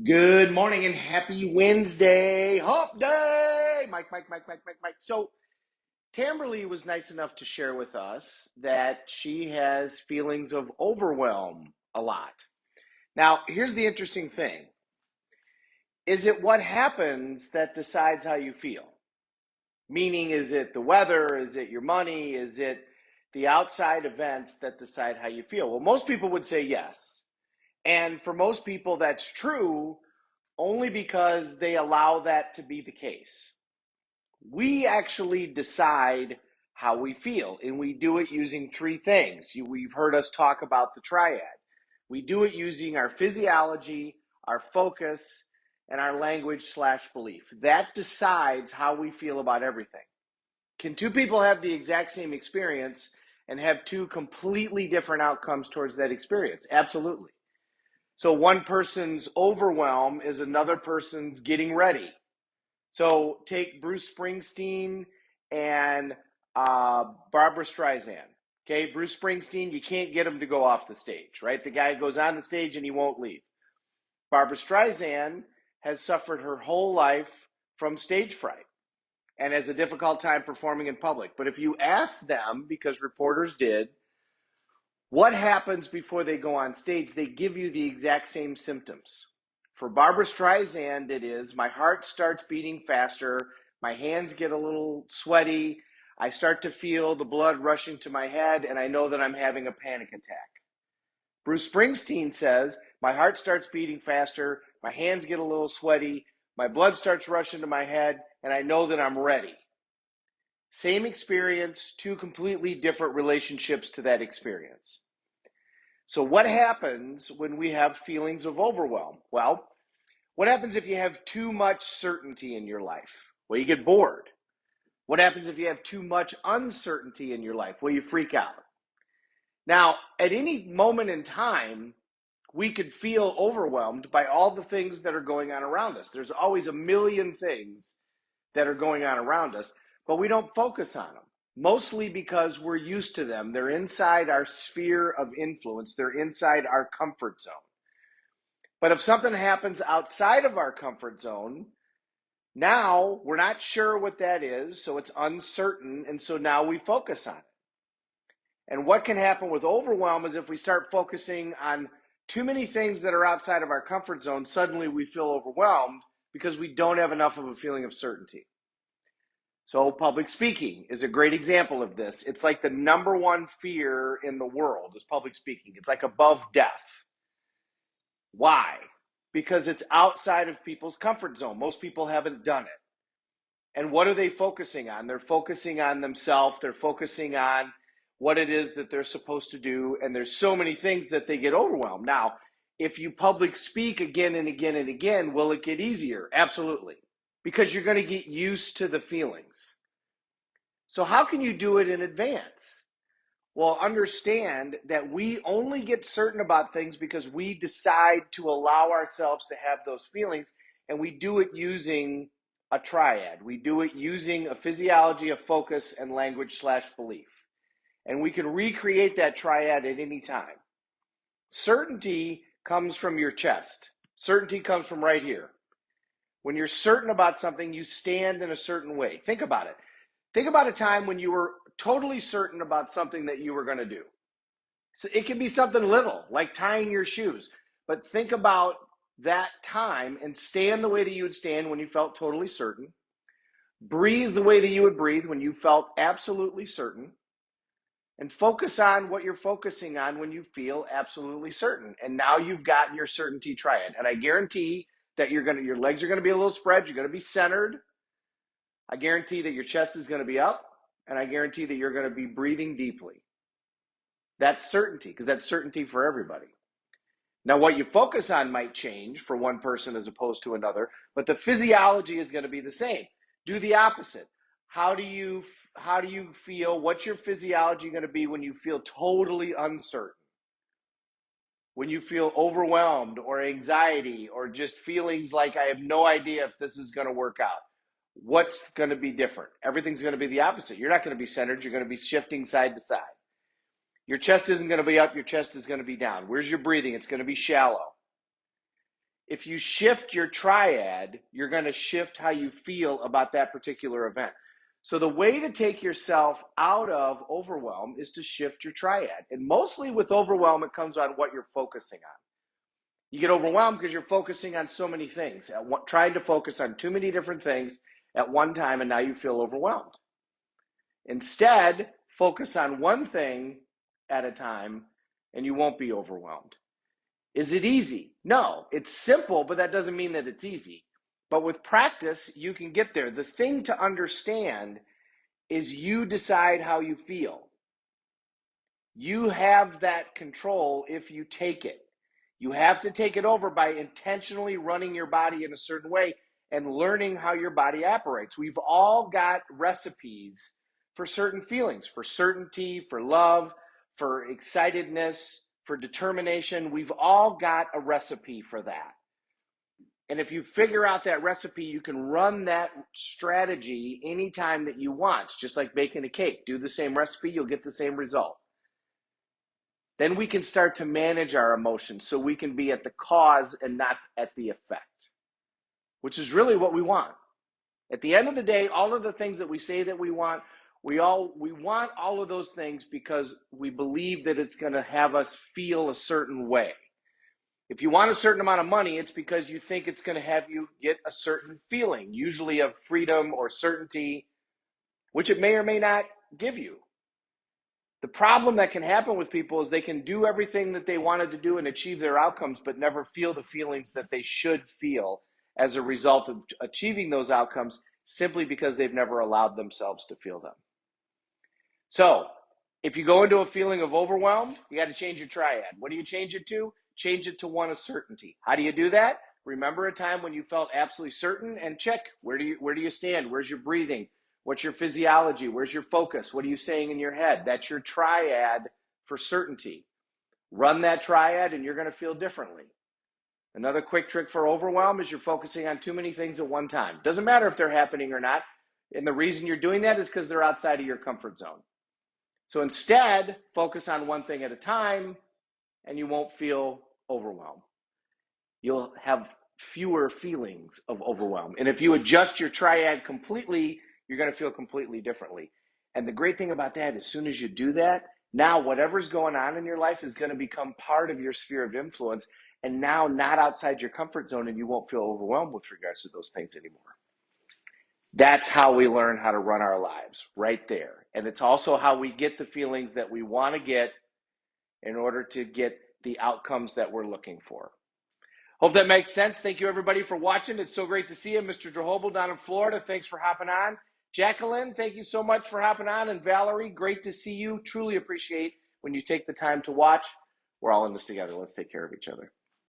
Good morning and happy Wednesday. Hump day. Mike. So, Tamberly was nice enough to share with us that she has feelings of overwhelm a lot. Now, here's the interesting thing. Is it what happens that decides how you feel? Meaning, is it the weather? Is it your money? Is it the outside events that decide how you feel? Well, most people would say yes. And for most people, that's true only because they allow that to be the case. We actually decide how we feel, and we do it using three things. We've heard us talk about the triad. We do it using our physiology, our focus, and our language slash belief. That decides how we feel about everything. Can two people have the exact same experience and have two completely different outcomes towards that experience? Absolutely. So one person's overwhelm is another person's getting ready. So take Bruce Springsteen and Barbara Streisand. Okay, Bruce Springsteen, you can't get him to go off the stage, right? The guy goes on the stage and he won't leave. Barbara Streisand has suffered her whole life from stage fright and has a difficult time performing in public. But if you ask them, because reporters did, what happens before they go on stage, they give you the exact same symptoms. For Barbara Streisand, it is my heart starts beating faster, my hands get a little sweaty, I start to feel the blood rushing to my head, and I know that I'm having a panic attack. Bruce Springsteen says, my heart starts beating faster, my hands get a little sweaty, my blood starts rushing to my head, and I know that I'm ready. Same experience, two completely different relationships to that experience. So what happens when we have feelings of overwhelm? Well, what happens if you have too much certainty in your life? Well, you get bored. What happens if you have too much uncertainty in your life? Well, you freak out. Now, at any moment in time, we could feel overwhelmed by all the things that are going on around us. There's always a million things that are going on around us, but we don't focus on them, mostly because we're used to them. They're inside our sphere of influence, they're inside our comfort zone. But if something happens outside of our comfort zone, now we're not sure what that is, so it's uncertain, and so now we focus on it. And what can happen with overwhelm is if we start focusing on too many things that are outside of our comfort zone, suddenly we feel overwhelmed because we don't have enough of a feeling of certainty. So public speaking is a great example of this. It's like the number one fear in the world is public speaking. It's like above death. Why? Because it's outside of people's comfort zone. Most people haven't done it. And what are they focusing on? They're focusing on themselves. They're focusing on what it is that they're supposed to do. And there's so many things that they get overwhelmed. Now, if you public speak again and again and again, will it get easier? Absolutely. Because you're going to get used to the feelings. So how can you do it in advance? Well, understand that we only get certain about things because we decide to allow ourselves to have those feelings, and we do it using a triad. We do it using a physiology, a focus, and language slash belief. And we can recreate that triad at any time. Certainty comes from your chest. Certainty comes from right here. When you're certain about something, you stand in a certain way. Think about it. Think about a time when you were totally certain about something that you were going to do. So it can be something little, like tying your shoes. But think about that time and stand the way that you would stand when you felt totally certain. Breathe the way that you would breathe when you felt absolutely certain. And focus on what you're focusing on when you feel absolutely certain. And now you've got your certainty triad. And I guarantee that your legs are going to be a little spread. You're going to be centered. I guarantee that your chest is going to be up. And I guarantee that you're going to be breathing deeply. That's certainty, because that's certainty for everybody. Now, what you focus on might change for one person as opposed to another, but the physiology is going to be the same. Do the opposite. How do you feel? What's your physiology going to be when you feel totally uncertain? When you feel overwhelmed or anxiety or just feelings like I have no idea if this is going to work out? What's going to be different? Everything's going to be the opposite. You're not going to be centered. You're going to be shifting side to side. Your chest isn't going to be up. Your chest is going to be down. Where's your breathing? It's going to be shallow. If you shift your triad, you're going to shift how you feel about that particular event. So the way to take yourself out of overwhelm is to shift your triad. And mostly with overwhelm, it comes on what you're focusing on. You get overwhelmed because you're focusing on so many things, trying to focus on too many different things at one time, and now you feel overwhelmed. Instead, focus on one thing at a time, and you won't be overwhelmed. Is it easy? No, it's simple, but that doesn't mean that it's easy. But with practice, you can get there. The thing to understand is you decide how you feel. You have that control if you take it. You have to take it over by intentionally running your body in a certain way and learning how your body operates. We've all got recipes for certain feelings, for certainty, for love, for excitedness, for determination. We've all got a recipe for that. And if you figure out that recipe, you can run that strategy anytime that you want. It's just like baking a cake. Do the same recipe, you'll get the same result. Then we can start to manage our emotions so we can be at the cause and not at the effect, which is really what we want. At the end of the day, all of the things that we say that we want, we want all of those things because we believe that it's going to have us feel a certain way. If you want a certain amount of money, it's because you think it's going to have you get a certain feeling, usually of freedom or certainty, which it may or may not give you. The problem that can happen with people is they can do everything that they wanted to do and achieve their outcomes, but never feel the feelings that they should feel as a result of achieving those outcomes simply because they've never allowed themselves to feel them. So if you go into a feeling of overwhelmed, you got to change your triad. What do you change it to? Change it to one of certainty. How do you do that? Remember a time when you felt absolutely certain and check, where do you stand? Where's your breathing? What's your physiology? Where's your focus? What are you saying in your head? That's your triad for certainty. Run that triad and you're going to feel differently. Another quick trick for overwhelm is you're focusing on too many things at one time. Doesn't matter if they're happening or not. And the reason you're doing that is because they're outside of your comfort zone. So instead, focus on one thing at a time and you won't feel overwhelmed. You'll have fewer feelings of overwhelm. And if you adjust your triad completely, you're going to feel completely differently. And the great thing about that, as soon as you do that, now whatever's going on in your life is going to become part of your sphere of influence, and now not outside your comfort zone, and you won't feel overwhelmed with regards to those things anymore. That's how we learn how to run our lives, right there. And it's also how we get the feelings that we want to get in order to get the outcomes that we're looking for. Hope that makes sense. Thank you, everybody, for watching. It's so great to see you. Mr. Drehobel down in Florida, thanks for hopping on. Jacqueline, thank you so much for hopping on. And Valerie, great to see you. Truly appreciate when you take the time to watch. We're all in this together. Let's take care of each other.